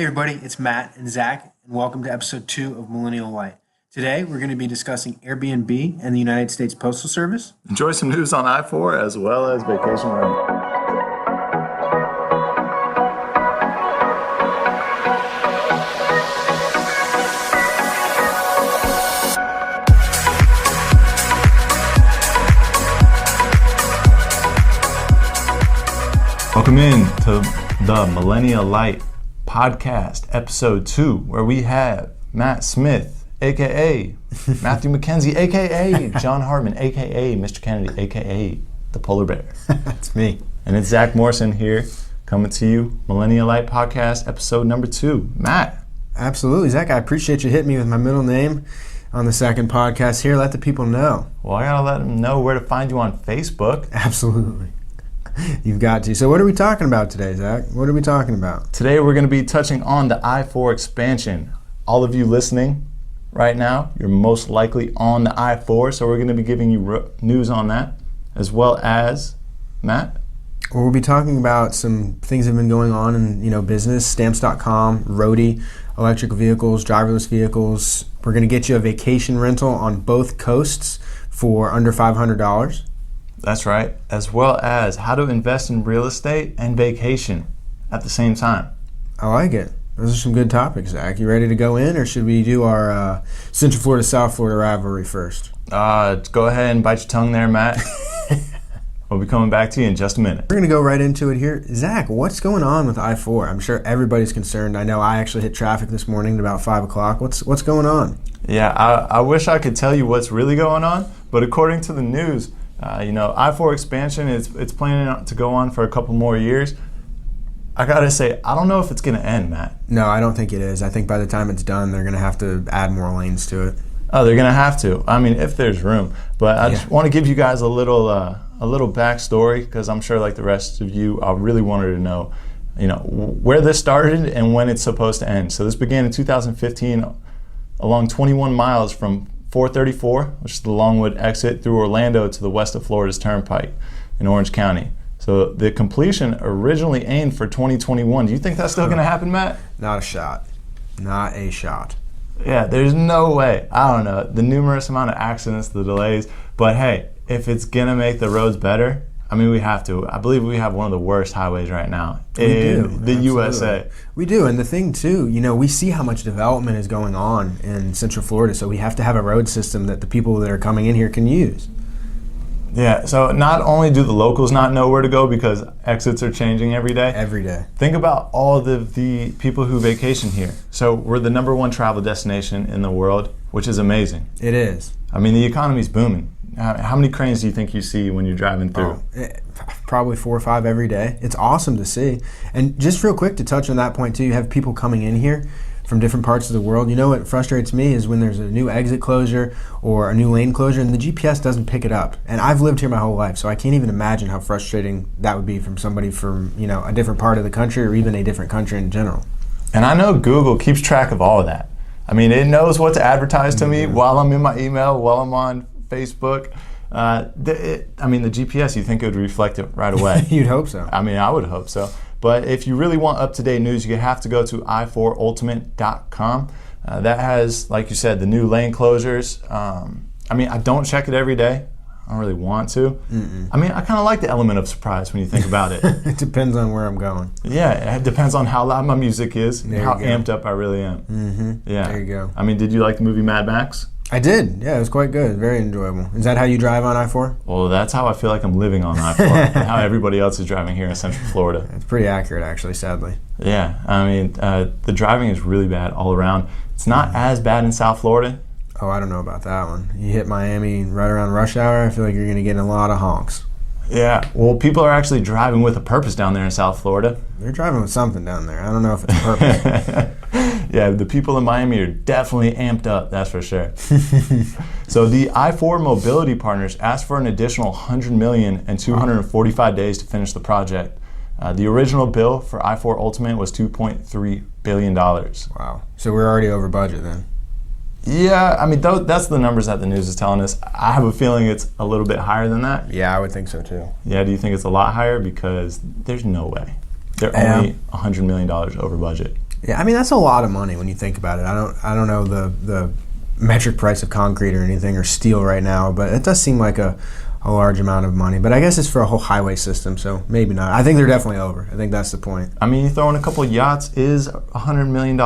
Hey everybody, it's Matt and Zack, and welcome to episode 2 of Millennial Lite. Today we're going to be discussing Airbnb and the United States Postal Service. Enjoy some news on I-4 as well as vacation rental. Welcome in to the Millennial Lite podcast, episode 2, where we have Matt Smith, aka Matthew McKenzie, aka John Hartman, aka Mr. Kennedy, aka the Polar Bear. That's me. And it's Zach Morrison here, coming to you, Millennial Lite podcast, episode number 2. Matt. Absolutely, Zach. I appreciate you hitting me with my middle name on the second podcast here. Let the people know. Well, I gotta let them know where to find you on Facebook. Absolutely. You've got to. So what are we talking about today, Zach? What are we talking about? Today we're going to be touching on the I-4 expansion. All of you listening right now, you're most likely on the I-4, so we're going to be giving you news on that, as well as, Matt? Well, we'll be talking about some things that have been going on in business, stamps.com, roadie, electric vehicles, driverless vehicles. We're going to get you a vacation rental on both coasts for under $500. That's right, as well as how to invest in real estate and vacation at the same time. I like it. Those are some good topics, Zach. You ready to go in, or should we do our Central Florida, South Florida rivalry first? Go ahead and bite your tongue there, Matt. We'll be coming back to you in just a minute. We're going to go right into it here. Zach, what's going on with I-4? I'm sure everybody's concerned. I know I actually hit traffic this morning at about 5 o'clock. What's going on? Yeah, I wish I could tell you what's really going on, but according to the news, I-4 expansion, it's planning to go on for a couple more years. I gotta say, I don't know if it's gonna end, Matt. No, I don't think it is. I think by the time it's done, they're gonna have to add more lanes to it. Oh, they're gonna have to. I mean, if there's room. But I just want to give you guys a little backstory, because I'm sure, like the rest of you, I really wanted to know, where this started and when it's supposed to end. So this began in 2015, along 21 miles from 434, which is the Longwood exit, through Orlando to the west of Florida's Turnpike in Orange County. So the completion originally aimed for 2021. Do you think that's still going to happen, Matt? Not a shot. Not a shot. Yeah, there's no way. I don't know. The numerous amount of accidents, the delays. But hey, if it's going to make the roads better, I mean, we have to. I believe we have one of the worst highways right now in the USA. We do. And the thing, too, we see how much development is going on in Central Florida, so we have to have a road system that the people that are coming in here can use. Yeah, so not only do the locals not know where to go because exits are changing every day. Every day. Think about all of the people who vacation here. So we're the #1 travel destination in the world, which is amazing. It is. I mean, the economy's booming. How many cranes do you think you see when you're driving through? Probably 4 or 5 every day. It's awesome to see. And just real quick to touch on that point too, you have people coming in here from different parts of the world. You know what frustrates me is when there's a new exit closure or a new lane closure and the GPS doesn't pick it up. And I've lived here my whole life, so I can't even imagine how frustrating that would be from somebody from a different part of the country or even a different country in general. And I know Google keeps track of all of that. I mean, it knows what to advertise to me while I'm in my email, while I'm on Facebook. The GPS, you think it would reflect it right away. You'd hope so. I mean, I would hope so. But if you really want up-to-date news, you have to go to i4ultimate.com. That has, like you said, the new lane closures. I don't check it every day. I don't really want to. I mean, I kind of like the element of surprise when you think about it. It depends on where I'm going. Yeah, it depends on how loud my music is and how go. amped up I really am. Mm-hmm. Yeah. There you go. I mean, did you like the movie Mad Max? I did. Yeah, it was quite good. Very enjoyable. Is that how you drive on I-4? Well, that's how I feel like I'm living on I-4 and how everybody else is driving here in Central Florida. It's pretty accurate, actually, sadly. Yeah, I mean, the driving is really bad all around. It's not as bad in South Florida. Oh, I don't know about that one. You hit Miami right around rush hour, I feel like you're going to get in a lot of honks. Yeah, well, people are actually driving with a purpose down there in South Florida. They're driving with something down there. I don't know if it's a purpose. Yeah, the people in Miami are definitely amped up, that's for sure. So the I-4 Mobility Partners asked for an additional $100 million and 245 days to finish the project. The original bill for I-4 Ultimate was $2.3 billion. Wow. So we're already over budget then. Yeah, I mean, that's the numbers that the news is telling us. I have a feeling it's a little bit higher than that. Yeah, I would think so too. Yeah, do you think it's a lot higher? Because there's no way. They're only $100 million over budget. Yeah, I mean that's a lot of money when you think about it. I don't know the metric price of concrete or anything or steel right now, but it does seem like a large amount of money. But I guess it's for a whole highway system, so maybe not. I think they're definitely over. I think that's the point. I mean, you throw in a couple of yachts, is $100 million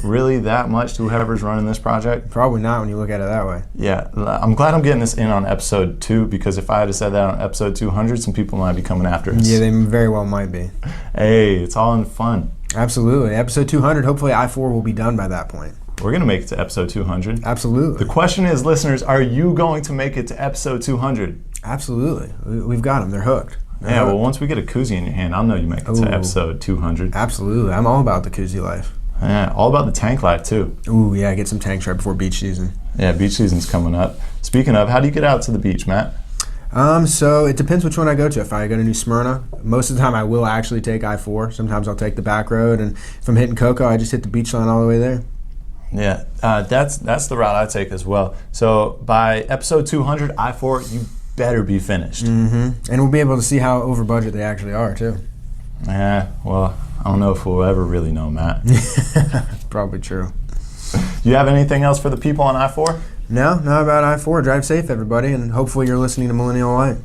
really that much to whoever's running this project? Probably not when you look at it that way. Yeah, I'm glad I'm getting this in on episode 2, because if I had said that on episode 200, some people might be coming after us. Yeah, they very well might be. Hey, it's all in fun. Absolutely. Episode 200, hopefully I-4 will be done by that point. We're going to make it to episode 200. Absolutely. The question is, listeners, are you going to make it to episode 200? Absolutely. We've got them. They're hooked. Well, once we get a koozie in your hand, I'll know you make it to episode 200. Absolutely. I'm all about the koozie life. Yeah, all about the tank life, too. Ooh, yeah, get some tanks right before beach season. Yeah, beach season's coming up. Speaking of, how do you get out to the beach, Matt? So it depends which one I go to. If I go to New Smyrna, most of the time I will actually take I-4. Sometimes I'll take the back road, and if I'm hitting Cocoa, I just hit the beach line all the way there. Yeah, that's the route I take as well. So by episode 200, I-4, you better be finished. Mm-hmm. And we'll be able to see how over budget they actually are, too. Yeah, well, I don't know if we'll ever really know, Matt. Probably true. You have anything else for the people on I-4? No, not about I-4. Drive safe, everybody, and hopefully you're listening to Millennial Lite.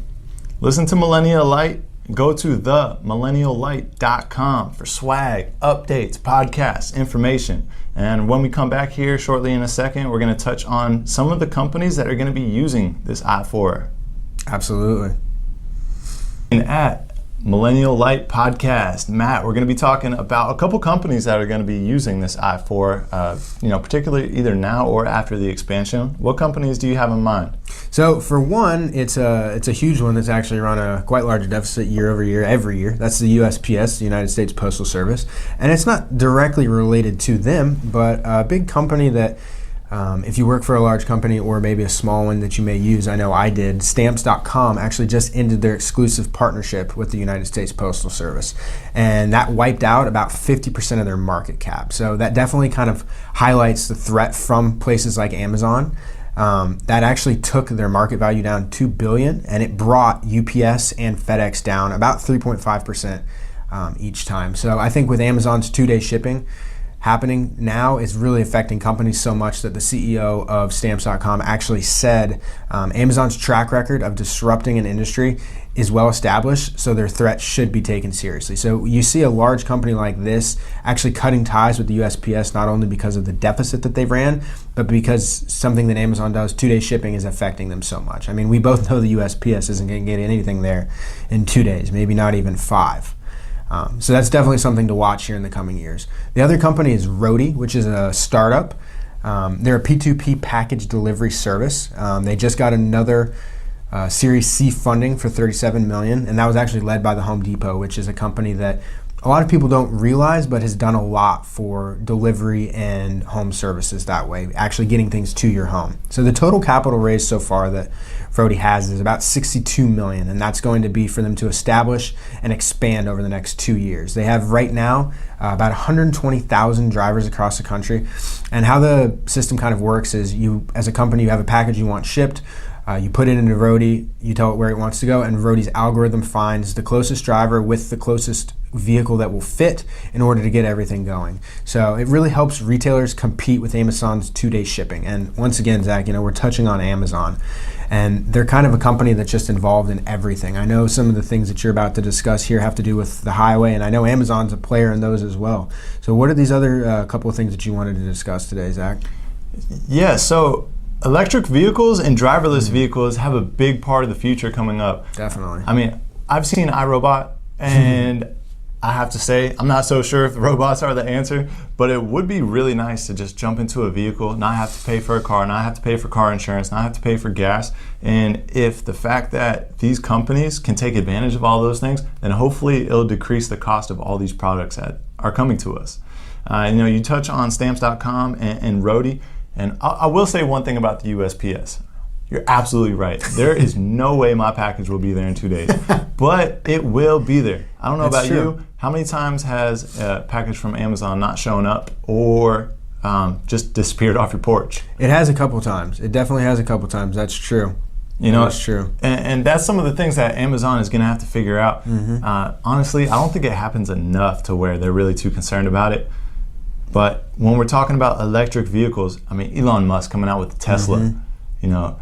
Listen to Millennial Lite. Go to themillenniallite.com for swag, updates, podcasts, information. And when we come back here shortly in a second, we're going to touch on some of the companies that are going to be using this I-4. Absolutely. And at Millennial Lite Podcast, Matt, we're going to be talking about a couple companies that are going to be using this I-4, particularly either now or after the expansion. What companies do you have in mind? So for one, it's a huge one that's actually run a quite large deficit year over year, every year. That's the USPS, the United States Postal Service. And it's not directly related to them, but a big company that if you work for a large company or maybe a small one that you may use, I know I did, Stamps.com actually just ended their exclusive partnership with the United States Postal Service. And that wiped out about 50% of their market cap. So that definitely kind of highlights the threat from places like Amazon. That actually took their market value down $2 billion, and it brought UPS and FedEx down about 3.5% each time. So I think with Amazon's 2-day shipping happening now, is really affecting companies so much that the CEO of Stamps.com actually said Amazon's track record of disrupting an industry is well established, so their threat should be taken seriously. So you see a large company like this actually cutting ties with the USPS, not only because of the deficit that they've ran, but because something that Amazon does, 2-day shipping, is affecting them so much. I mean, we both know the USPS isn't going to get anything there in 2 days, maybe not even 5. So that's definitely something to watch here in the coming years. The other company is Roadie, which is a startup. They're a P2P package delivery service. They just got another Series C funding for $37 million, and that was actually led by the Home Depot, which is a company that a lot of people don't realize, but has done a lot for delivery and home services that way, actually getting things to your home. So the total capital raised so far that Roadie has is about $62 million, and that's going to be for them to establish and expand over the next 2 years. They have right now about 120,000 drivers across the country, and how the system kind of works is you, as a company, you have a package you want shipped, you put it into Roadie, you tell it where it wants to go, and Roadie's algorithm finds the closest driver with the closest vehicle that will fit in order to get everything going. So it really helps retailers compete with Amazon's 2-day shipping. And once again, Zach, we're touching on Amazon, and they're kind of a company that's just involved in everything. I know some of the things that you're about to discuss here have to do with the highway, and I know Amazon's a player in those as well. So what are these other couple of things that you wanted to discuss today, Zach? Yeah, so electric vehicles and driverless vehicles have a big part of the future coming up. Definitely. I mean, I've seen iRobot, and I have to say, I'm not so sure if robots are the answer, but it would be really nice to just jump into a vehicle, not have to pay for a car, not have to pay for car insurance, not have to pay for gas. And if the fact that these companies can take advantage of all those things, then hopefully it'll decrease the cost of all these products that are coming to us. You touch on Stamps.com and Roadie, and I will say one thing about the USPS. You're absolutely right. There is no way my package will be there in 2 days, but it will be there. I don't know about you. How many times has a package from Amazon not shown up or just disappeared off your porch? It has a couple times. It definitely has a couple times. That's true. That's true. And that's some of the things that Amazon is going to have to figure out. Mm-hmm. Honestly, I don't think it happens enough to where they're really too concerned about it. But when we're talking about electric vehicles, I mean, Elon Musk coming out with the Tesla, you know,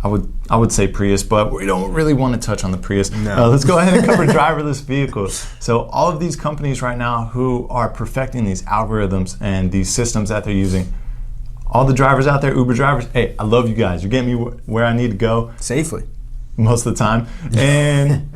I would say Prius, but we don't really want to touch on the Prius. No. Let's go ahead and cover driverless vehicles. So all of these companies right now who are perfecting these algorithms and these systems that they're using, all the drivers out there, Uber drivers, hey, I love you guys. You're getting me where I need to go. Safely. Most of the time. And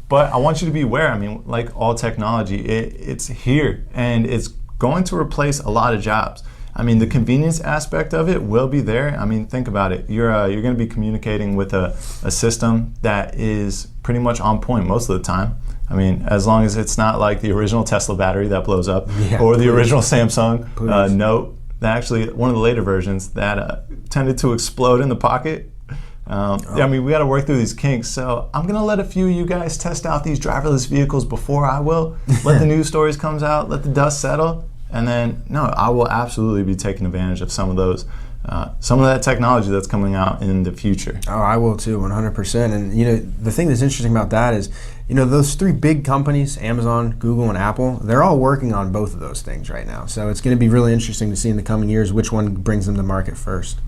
but I want you to be aware, I mean, like all technology, it's here and it's going to replace a lot of jobs. I mean, the convenience aspect of it will be there. I mean, think about it. You're going to be communicating with a system that is pretty much on point most of the time. I mean, as long as it's not like the original Tesla battery that blows up, or the original Samsung Note. Actually, one of the later versions that tended to explode in the pocket. I mean, we got to work through these kinks. So I'm going to let a few of you guys test out these driverless vehicles before I will. Let the news stories come out, let the dust settle. And then, no, I will absolutely be taking advantage of some of those, some of that technology that's coming out in the future. Oh, I will too, 100%. And, you know, the thing that's interesting about that is, you know, those three big companies, Amazon, Google, and Apple, they're all working on both of those things right now. So it's going to be really interesting to see in the coming years which one brings them to market first.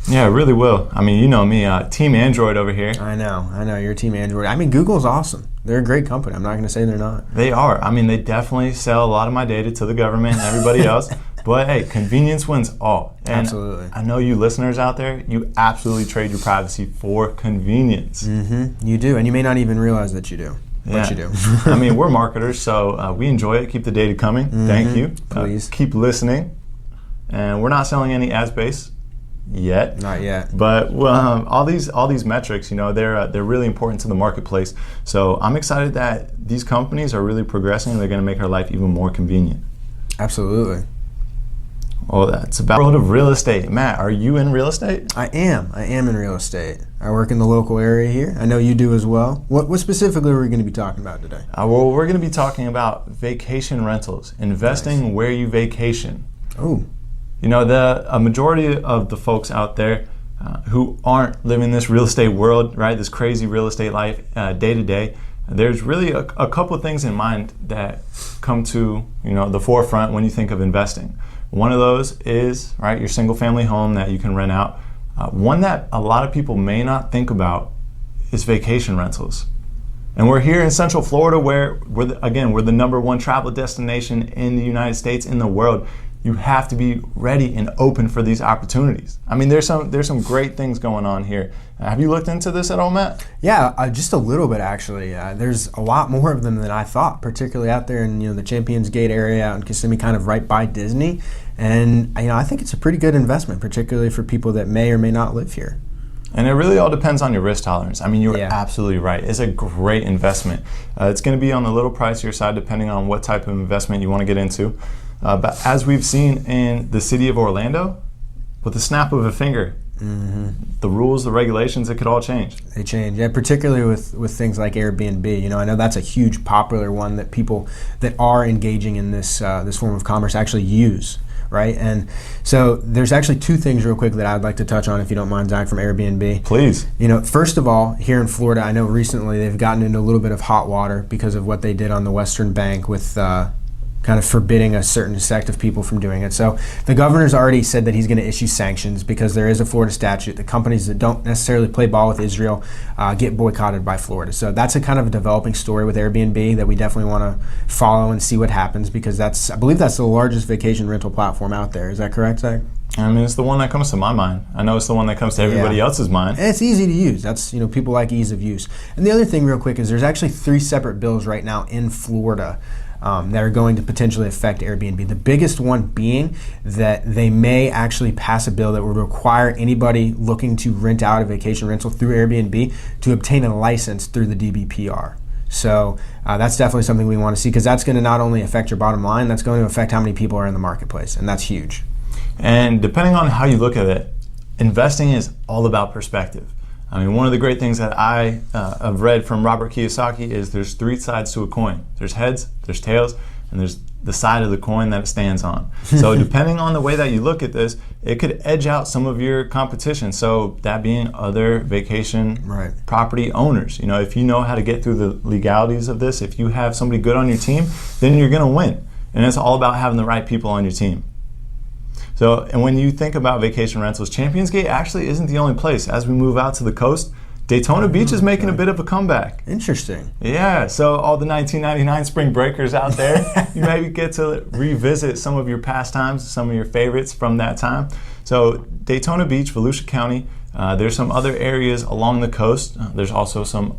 Yeah, it really will. I mean, you know me, Team Android over here. I know, you're Team Android. I mean, Google's awesome. They're a great company. I'm not going to say they're not. They are. I mean, they definitely sell a lot of my data to the government and everybody else. But hey, convenience wins all. And absolutely. I know you listeners out there, you absolutely trade your privacy for convenience. You do, and you may not even realize that you do. Yeah. But you do. I mean, we're marketers, so we enjoy it. Keep the data coming. Thank you. Please. Keep listening. And we're not selling any ad space yet. Not yet. But all these metrics, you know, they're really important to the marketplace. So I'm excited that these companies are really progressing and they're going to make our life even more convenient. Absolutely. Well, that's about the world of real estate. Matt, are you in real estate? I am in real estate. I work in the local area here. I know you do as well. What specifically are we going to be talking about today? Well, we're going to be talking about vacation rentals, investing where you vacation. Oh. You know, a majority of the folks out there who aren't living this real estate world, right, this crazy real estate life day to day, there's really a couple of things in mind that come to, you know, the forefront when you think of investing. One of those is, right, your single family home that you can rent out. One that a lot of people may not think about is vacation rentals. And we're here in Central Florida where we're the #1 travel destination in the United States, in the world. You have to be ready and open for these opportunities. I mean, there's some great things going on here. Have you looked into this at all, Matt? Yeah, just a little bit actually. There's a lot more of them than I thought, particularly out there in, you know, the Champions Gate area out in Kissimmee, kind of right by Disney. And, you know, I think it's a pretty good investment, particularly for people that may or may not live here. And it really all depends on your risk tolerance. I mean, you're absolutely right. It's a great investment. It's going to be on the little pricier side depending on what type of investment you want to get into. But as we've seen in the city of Orlando, with the snap of a finger, the rules, the regulations, it could all change. They change, yeah, particularly with things like Airbnb. You know, I know that's a huge popular one that people that are engaging in this form of commerce actually use, right? And so there's actually two things real quick that I'd like to touch on, if you don't mind, Zack, from Airbnb. Please. You know, first of all, here in Florida, I know recently they've gotten into a little bit of hot water because of what they did on the Western Bank with kind of forbidding a certain sect of people from doing it. So the governor's already said that he's going to issue sanctions because there is a Florida statute. The companies that don't necessarily play ball with Israel get boycotted by Florida. So that's a kind of a developing story with Airbnb that we definitely want to follow and see what happens, because I believe that's the largest vacation rental platform out there. Is that correct, Zack? I mean, it's the one that comes to my mind. I know it's the one that comes to everybody else's mind. And it's easy to use. That's, you know, people like ease of use. And the other thing real quick is there's actually 3 separate bills right now in Florida that are going to potentially affect Airbnb. The biggest one being that they may actually pass a bill that would require anybody looking to rent out a vacation rental through Airbnb to obtain a license through the DBPR. So that's definitely something we want to see, because that's going to not only affect your bottom line, that's going to affect how many people are in the marketplace, and that's huge. And depending on how you look at it, investing is all about perspective. I mean, one of the great things that I have read from Robert Kiyosaki is there's 3 sides to a coin. There's heads, there's tails, and there's the side of the coin that it stands on. So depending on the way that you look at this, it could edge out some of your competition. So that being other vacation property owners. You know, if you know how to get through the legalities of this, if you have somebody good on your team, then you're going to win. And it's all about having the right people on your team. So, and when you think about vacation rentals, Champions Gate actually isn't the only place. As we move out to the coast, Daytona Beach is making a bit of a comeback. Interesting. Yeah, so all the 1999 spring breakers out there, you maybe get to revisit some of your pastimes, some of your favorites from that time. So Daytona Beach, Volusia County, there's some other areas along the coast. There's also some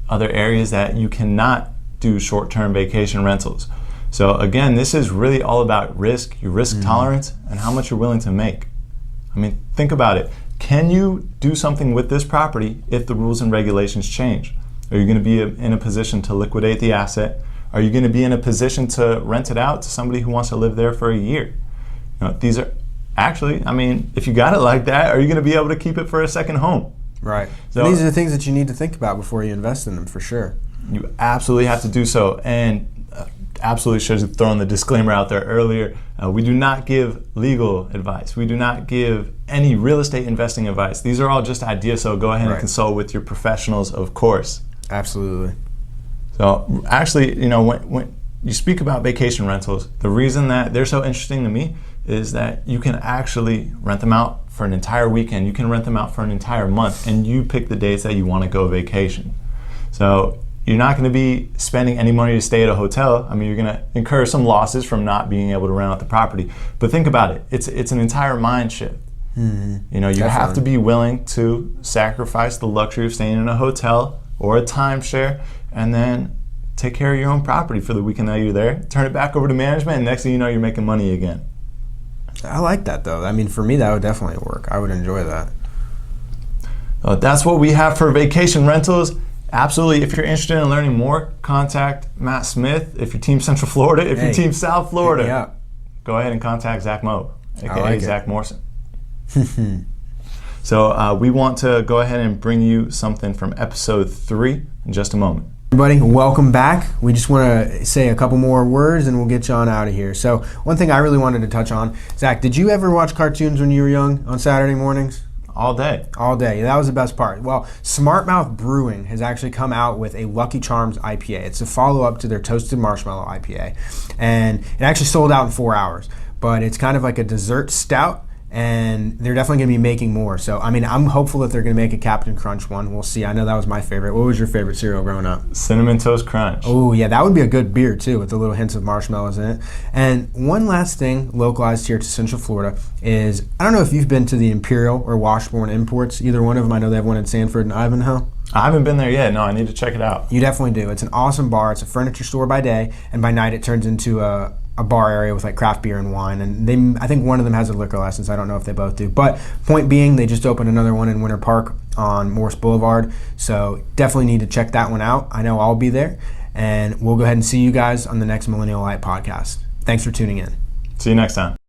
other areas that you cannot do short-term vacation rentals. So again, this is really all about risk, your risk tolerance, and how much you're willing to make. I mean, think about it. Can you do something with this property if the rules and regulations change? Are you going to be in a position to liquidate the asset? Are you going to be in a position to rent it out to somebody who wants to live there for a year? These are actually, I mean, if you got it like that, are you going to be able to keep it for a second home? Right. So these are the things that you need to think about before you invest in them, for sure. You absolutely have to do so. And absolutely should have thrown the disclaimer out there earlier. We do not give legal advice. We do not give any real estate investing advice. These are all just ideas, so go ahead and consult with your professionals, of course. Absolutely. So actually, when you speak about vacation rentals, the reason that they're so interesting to me is that you can actually rent them out for an entire weekend. You can rent them out for an entire month, and you pick the dates that you want to go vacation. So you're not going to be spending any money to stay at a hotel. I mean, you're going to incur some losses from not being able to rent out the property. But think about it. It's an entire mind shift. You have to be willing to sacrifice the luxury of staying in a hotel or a timeshare and then take care of your own property for the weekend that you're there, turn it back over to management, and next thing you know, you're making money again. I like that, though. I mean, for me, that would definitely work. I would enjoy that. That's what we have for vacation rentals. Absolutely. If you're interested in learning more, contact Matt Smith. If you're Team Central Florida, if you're Team South Florida, go ahead and contact Zack Moe, aka Zack Morrison. So we want to go ahead and bring you something from episode 3 in just a moment. Everybody, welcome back. We just want to say a couple more words and we'll get you on out of here. So one thing I really wanted to touch on, Zack, did you ever watch cartoons when you were young on Saturday mornings? All day. All day. That was the best part. Well, Smartmouth Brewing has actually come out with a Lucky Charms IPA. It's a follow-up to their Toasted Marshmallow IPA. And it actually sold out in 4 hours. But it's kind of like a dessert stout, and they're definitely going to be making more. So, I mean, I'm hopeful that they're going to make a Captain Crunch one. We'll see. I know that was my favorite. What was your favorite cereal growing up? Cinnamon Toast Crunch. Oh, yeah, that would be a good beer, too, with the little hints of marshmallows in it. And one last thing localized here to Central Florida is, I don't know if you've been to the Imperial or Washburn Imports, either one of them. I know they have one in Sanford and Ivanhoe. I haven't been there yet. No, I need to check it out. You definitely do. It's an awesome bar. It's a furniture store by day, and by night it turns into a bar area with like craft beer and wine, and I think one of them has a liquor license. I don't know if they both do, but point being, they just opened another one in Winter Park on Morse Boulevard, so definitely need to check that one out. I know I'll be there, and we'll go ahead and see you guys on the next Millennial Lite podcast. Thanks for tuning in. See you next time.